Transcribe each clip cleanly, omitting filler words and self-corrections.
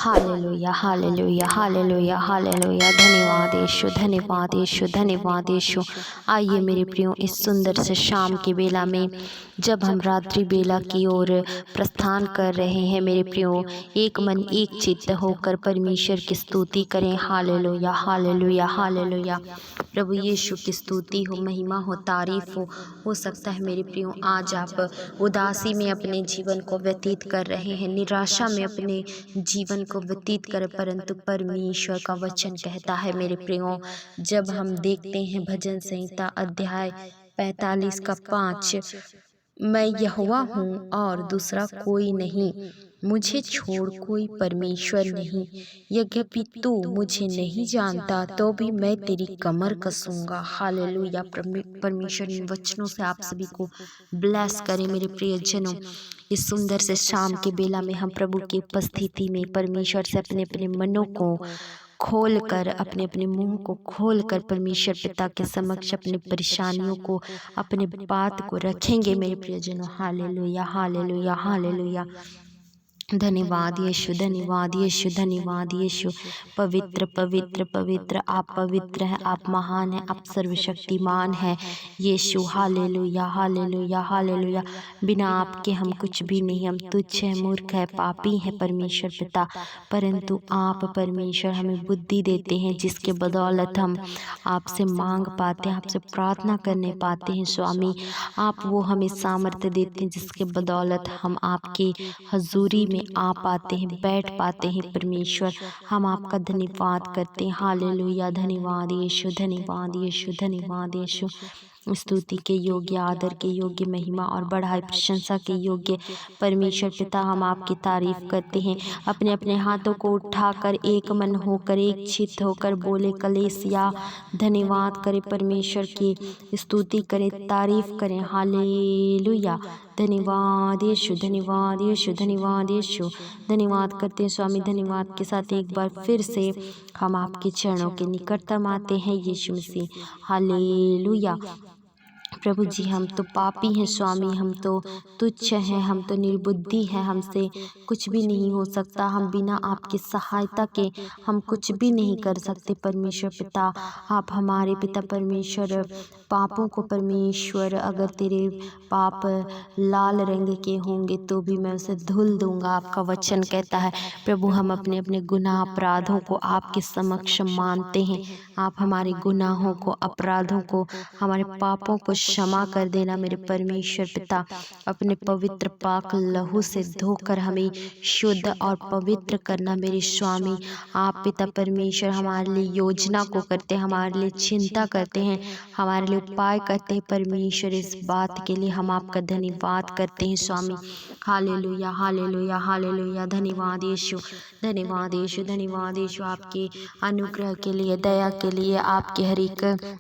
Hallelujah hallelujah hallelujah hallelujah. धन्यवाद यीशु, धन्यवाद यीशु, धन्यवाद यीशु। आइए मेरे प्रियो, इस सुंदर से शाम की बेला में जब हम रात्रि बेला की ओर प्रस्थान कर रहे हैं मेरे प्रियो, एक मन एक चित्त होकर परमेश्वर की स्तुति करें। Hallelujah hallelujah hallelujah. प्रभु यीशु की स्तुति हो, महिमा हो, तारीफ हो सकता है मेरे प्रियो आज आप उदासी में अपने जीवन को व्यतीत कर रहे हैं, निराशा में अपने जीवन को व्यतीत करें, परंतु परमेश्वर का वचन कहता है मेरे प्रियो, जब हम देखते हैं भजन संहिता अध्याय 45 का 5, मैं यहोवा हूँ और दूसरा कोई नहीं, मुझे छोड़ कोई परमेश्वर नहीं। यद्यपि तू मुझे नहीं जानता तो भी मैं तेरी कमर कसूंगा। हालेलुया। परमेश्वर इन वचनों से आप सभी को ब्लेस करें मेरे प्रियजनों। इस सुंदर से शाम के बेला में हम प्रभु की उपस्थिति में परमेश्वर से अपने अपने मनों को खोल कर, अपने अपने मुंह को खोल कर परमेश्वर पिता के समक्ष अपनी परेशानियों को, अपने बात को रखेंगे मेरे प्रियजनों। Hallelujah hallelujah hallelujah. धन्यवाद यीशु, धन्यवाद यीशु, धन्यवाद यीशु। पवित्र पवित्र पवित्र आप पवित्र हैं, आप महान हैं, आप सर्वशक्तिमान हैं यीशु। Hallelujah hallelujah hallelujah. बिना आपके हम कुछ भी नहीं, हम तुच्छ हैं, मूर्ख हैं, पापी हैं परमेश्वर पिता, परंतु आप परमेश्वर हमें बुद्धि देते हैं जिसके बदौलत हम आपसे मांग पाते हैं, आपसे प्रार्थना करने पाते हैं स्वामी। आप वो हमें सामर्थ्य देते हैं जिसके बदौलत हम आपकी हजूरी में आ पाते हैं, बैठ पाते हैं परमेश्वर। हम आपका धन्यवाद करते हैं। हालेलुया। धन्यवाद यीशु, धन्यवाद यीशु, धन्यवाद यीशु। स्तुति के योग्य, आदर के योग्य, महिमा और बढ़ाई प्रशंसा के योग्य परमेश्वर पिता, हम आपकी तारीफ करते हैं। अपने अपने हाथों को उठाकर एक मन होकर, एक चित्त होकर बोले कलेसिया धन्यवाद करें, परमेश्वर की स्तुति करें, तारीफ करें। हालेलुया। धन्यवाद यीशु, धन्यवाद यीशु, धन्यवाद यीशु। धन्यवाद करते हैं स्वामी। धन्यवाद के साथ एक बार फिर से हम आपके चरणों के निकटतम आते हैं यीशु मसीह। हालेलुया। प्रभु जी, हम तो पापी हैं स्वामी, हम तो तुच्छ हैं, हम तो निर्बुद्धि हैं, हमसे कुछ भी नहीं हो सकता। हम बिना आपकी सहायता के हम कुछ भी नहीं कर सकते परमेश्वर पिता। आप हमारे पिता परमेश्वर, पापों को परमेश्वर, अगर तेरे पाप लाल रंग के होंगे तो भी मैं उसे धुल दूंगा, आपका वचन कहता है। प्रभु, हम अपने अपने गुनाह अपराधों को आपके समक्ष मानते हैं। आप हमारे गुनाहों को, अपराधों को, हमारे पापों को क्षमा कर देना मेरे परमेश्वर पिता। अपने पवित्र पाक लहू से धोकर हमें शुद्ध और पवित्र करना मेरे स्वामी। आप पिता परमेश्वर हमारे लिए योजना को करते हैं, हमारे लिए चिंता करते हैं, हमारे लिए उपाय करते हैं परमेश्वर। इस बात के लिए हम आपका धन्यवाद करते हैं स्वामी। Hallelujah hallelujah hallelujah. धन्यवाद यीशु, धन्यवाद यीशु, धन्यवाद यीशु। आपके अनुग्रह के लिए, दया के लिए, आपके हर एक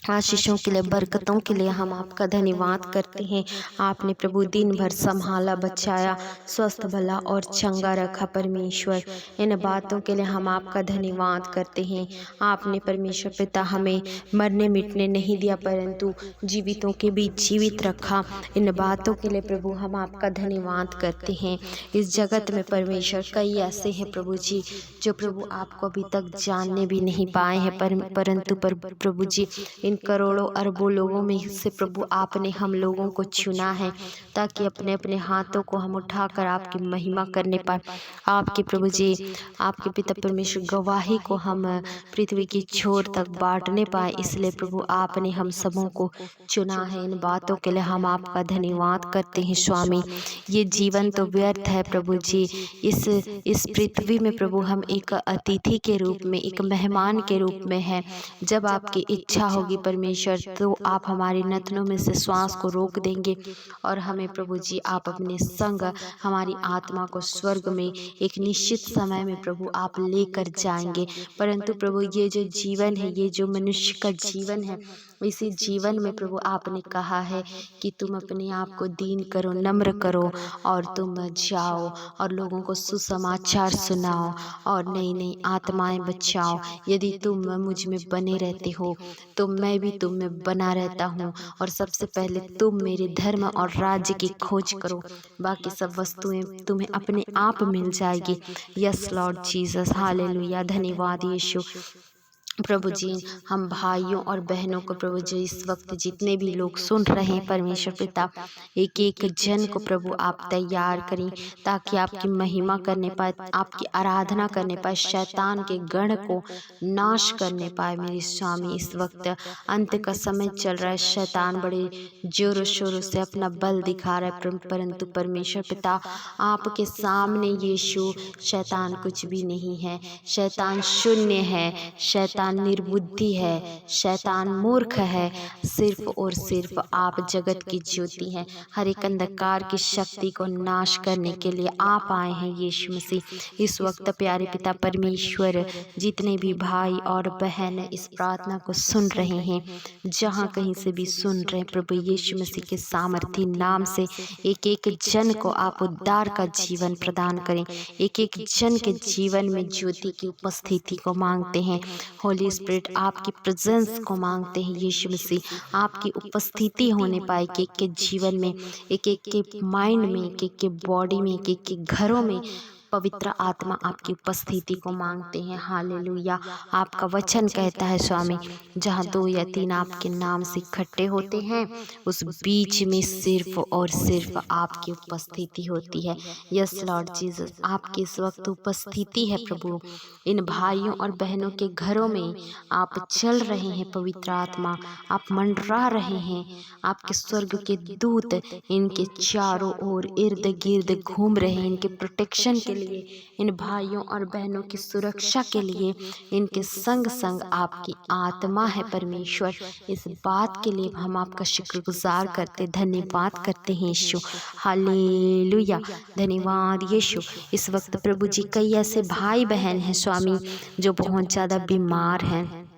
आशीषों के लिए, बरकतों के लिए हम आपका धन्यवाद करते हैं। आपने प्रभु दिन भर संभाला, बचाया, स्वस्थ भला और चंगा रखा परमेश्वर। इन बातों के लिए हम आपका धन्यवाद करते हैं। आपने परमेश्वर पिता हमें मरने मिटने नहीं दिया, परंतु जीवितों के बीच जीवित रखा। इन बातों के लिए प्रभु हम आपका धन्यवाद करते हैं। इस जगत में परमेश्वर कई ऐसे हैं प्रभु जी, जो प्रभु आपको अभी तक जानने भी नहीं पाए हैं, परंतु प्रभु जी, इन करोड़ों अरबों लोगों में से प्रभु आपने हम लोगों को चुना है, ताकि अपने अपने हाथों को हम उठाकर आपकी महिमा करने पाए। आपके प्रभु जी, आपके पिता परमेश्वर गवाही को हम पृथ्वी की छोर तक बांटने पाए, इसलिए प्रभु आपने हम सबों को चुना है। इन बातों के लिए हम आपका धन्यवाद करते हैं स्वामी। ये जीवन तो व्यर्थ है प्रभु जी, इस पृथ्वी में प्रभु हम एक अतिथि के रूप में, एक मेहमान के रूप में है। जब आपकी इच्छा होगी परमेश्वर, तो आप हमारी नथनों में से श्वास को रोक देंगे और हमें प्रभु जी आप अपने संग, हमारी आत्मा को स्वर्ग में एक निश्चित समय में प्रभु आप लेकर जाएंगे। परंतु प्रभु, ये जो जीवन है, ये जो मनुष्य का जीवन है, इसी जीवन में प्रभु आपने कहा है कि तुम अपने आप को दीन करो, नम्र करो और तुम जाओ और लोगों को सुसमाचार सुनाओ और नई नई आत्माएं बचाओ। यदि तुम मुझ में बने रहते हो तो मैं भी तुम में बना रहता हूँ। और सबसे पहले तुम मेरे धर्म और राज्य की खोज करो, बाकी सब वस्तुएं तुम्हें अपने आप मिल जाएगी। यस लॉर्ड जीसस, हालेलुया, धन्यवाद यीशु। प्रभु जी, हम भाइयों और बहनों को प्रभु जी इस वक्त जितने भी लोग सुन रहे हैं परमेश्वर पिता, एक एक जन को प्रभु आप तैयार करें ताकि आपकी महिमा करने पाए, आपकी आराधना करने पाए, शैतान के गढ़ को नाश करने पाए। मेरे स्वामी, इस वक्त अंत का समय चल रहा है, शैतान बड़े जोरों शोरों से अपना बल दिखा रहा है, परंतु परमेश्वर पिता आपके सामने यीशु शैतान कुछ भी नहीं है। शैतान शून्य है, शैतान निर्बुद्धि है, शैतान मूर्ख है। सिर्फ और सिर्फ आप जगत की ज्योति हैं। हर एक अंधकार की शक्ति को नाश करने के लिए आप आए हैं यीशु मसीह। इस वक्त प्यारे पिता परमेश्वर, जितने भी भाई और बहन इस प्रार्थना को सुन रहे हैं, जहाँ कहीं से भी सुन रहे हैं, प्रभु यीशु मसीह के सामर्थी नाम से एक एक जन को आप उद्धार का जीवन प्रदान करें। एक एक जन के जीवन में ज्योति की उपस्थिति को मांगते हैं। होली स्पिरिट, आपकी प्रेजेंस को मांगते हैं यीशु मसीह। आपकी उपस्थिति होने पाए एक एक के जीवन में, एक एक के माइंड में, एक एक के बॉडी में, एक एक के घरों में। पवित्र आत्मा आपकी उपस्थिति को मांगते हैं। हालेलुया। आपका वचन कहता है स्वामी, जहाँ 2 या 3 आपके नाम से इकट्ठे होते हैं, उस बीच में सिर्फ और सिर्फ आपकी उपस्थिति होती है। यस लॉर्ड जीसस, आपकी इस वक्त उपस्थिति है प्रभु। इन भाइयों और बहनों के घरों में आप चल रहे हैं पवित्र आत्मा, आप मंडरा रहे हैं। आपके स्वर्ग के दूत इनके चारों ओर इर्द गिर्द घूम रहे हैं, इनके प्रोटेक्शन के लिए, इन भाइयों और बहनों की सुरक्षा के लिए। इनके संग संग आपकी आत्मा है परमेश्वर। इस बात के लिए हम आपका शुक्रगुजार करते, धन्यवाद करते हैं यीशु। हालेलुया, धन्यवाद यीशु। इस वक्त प्रभु जी कई ऐसे भाई बहन हैं स्वामी जो बहुत ज़्यादा बीमार हैं,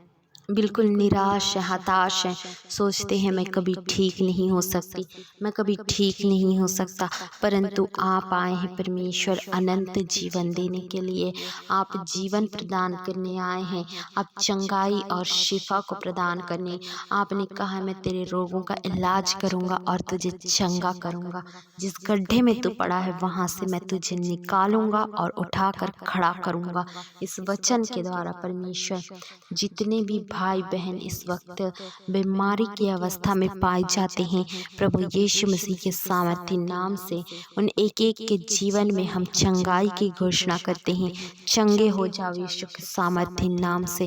बिल्कुल निराश है, हताश है, सोचते हैं मैं कभी ठीक नहीं हो सकती, मैं कभी ठीक नहीं हो सकता। परंतु आप आए हैं परमेश्वर अनंत जीवन देने के लिए। आप जीवन प्रदान करने आए हैं, आप चंगाई और शिफा को प्रदान करने। आपने कहा मैं तेरे रोगों का इलाज करूंगा और तुझे चंगा करूंगा। जिस गड्ढे में तू पड़ा है वहां से मैं तुझे निकालूंगा और उठाकर खड़ा करूंगा। इस वचन के द्वारा परमेश्वर, जितने भी भाई बहन इस वक्त बीमारी की अवस्था में पाए जाते हैं, प्रभु यीशु मसीह के सामर्थी नाम से उन एक एक के जीवन में हम चंगाई की घोषणा करते हैं। चंगे हो जाओ यीशु के सामर्थी नाम से।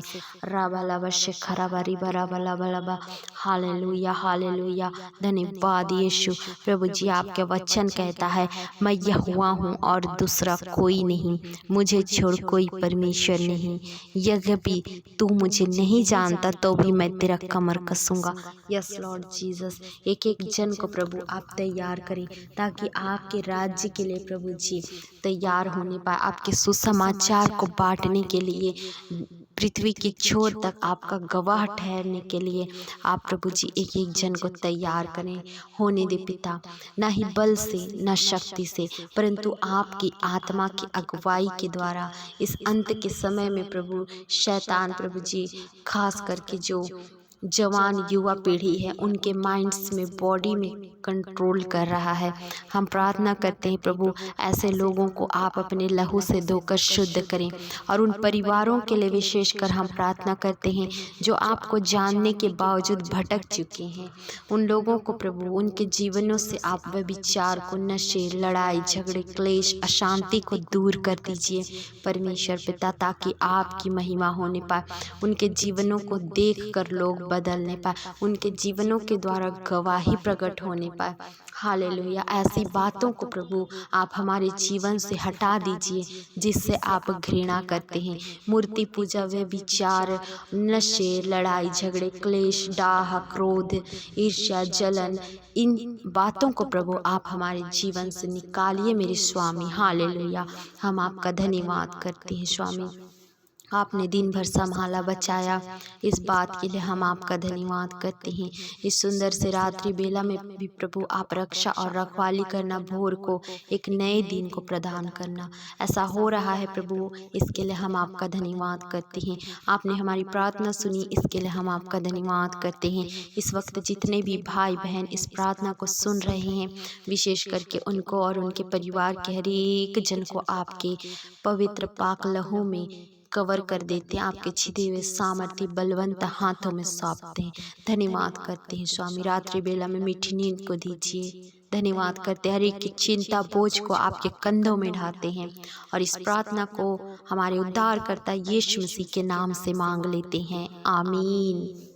हालेलुया, हालेलुया, धन्यवाद यीशु। प्रभु जी, आपके वचन कहता है मैं यहोवा हूँ और दूसरा कोई नहीं, मुझे छोड़ कोई परमेश्वर नहीं। यद्यपि तू मुझे नहीं जानता तो भी मैं तेरा कमर कसूंगा। यस लॉर्ड जीसस, एक एक जन को प्रभु आप तैयार करें ताकि आपके राज्य के लिए प्रभु जी तैयार होने पाए, आपके सुसमाचार को बांटने के लिए, पृथ्वी की छोर तक आपका गवाह ठहरने के लिए आप प्रभु जी एक एक जन को तैयार करें। होने दे पिता, ना ही बल से न शक्ति से, परंतु आपकी आत्मा की अगुवाई के द्वारा इस अंत के समय में प्रभु शैतान प्रभु जी खास करके जो जवान युवा पीढ़ी है उनके माइंड्स में, बॉडी में कंट्रोल कर रहा है। हम प्रार्थना करते हैं प्रभु ऐसे लोगों को आप अपने लहू से धोकर शुद्ध करें। और उन परिवारों के लिए विशेषकर हम प्रार्थना करते हैं जो आपको जानने के बावजूद भटक चुके हैं। उन लोगों को प्रभु उनके जीवनों से आप व्यभिचार को, नशे, लड़ाई झगड़े, क्लेश, अशांति को दूर कर दीजिए परमेश्वर पिता, ताकि आपकी महिमा होने पाए। उनके जीवनों को देख कर लोग बदलने पाए, उनके जीवनों के द्वारा गवाही प्रकट होने पाए। हालेलुया। ऐसी बातों को प्रभु आप हमारे जीवन से हटा दीजिए जिससे आप घृणा करते हैं। मूर्ति पूजा, वे विचार, नशे, लड़ाई झगड़े, क्लेश, डाह, क्रोध, ईर्ष्या, जलन, इन बातों को प्रभु आप हमारे जीवन से निकालिए मेरे स्वामी। हालेलुया। हम आपका धन्यवाद करते हैं स्वामी। आपने दिन भर संभाला बचाया, इस बात के लिए हम आपका धन्यवाद करते हैं। इस सुंदर से रात्रि बेला में भी प्रभु आप रक्षा और रखवाली करना, भोर को एक नए दिन को प्रदान करना, ऐसा हो रहा है प्रभु, इसके लिए हम आपका धन्यवाद करते हैं। आपने हमारी प्रार्थना सुनी, इसके लिए हम आपका धन्यवाद करते हैं। इस वक्त जितने भी भाई बहन इस प्रार्थना को सुन रहे हैं, विशेष करके उनको और उनके परिवार के हर एक जन को आपके पवित्र पाक लहू में कवर कर देते हैं, आपके छिदे हुए सामर्थ्य बलवंत हाथों में सौंपते हैं। धन्यवाद करते हैं स्वामी, रात्रि बेला में मीठी नींद को दीजिए। धन्यवाद करते हैं, हर एक की चिंता बोझ को आपके कंधों में ढाते हैं और इस प्रार्थना को हमारे उद्धारकर्ता यीशु मसीह के नाम से मांग लेते हैं। आमीन।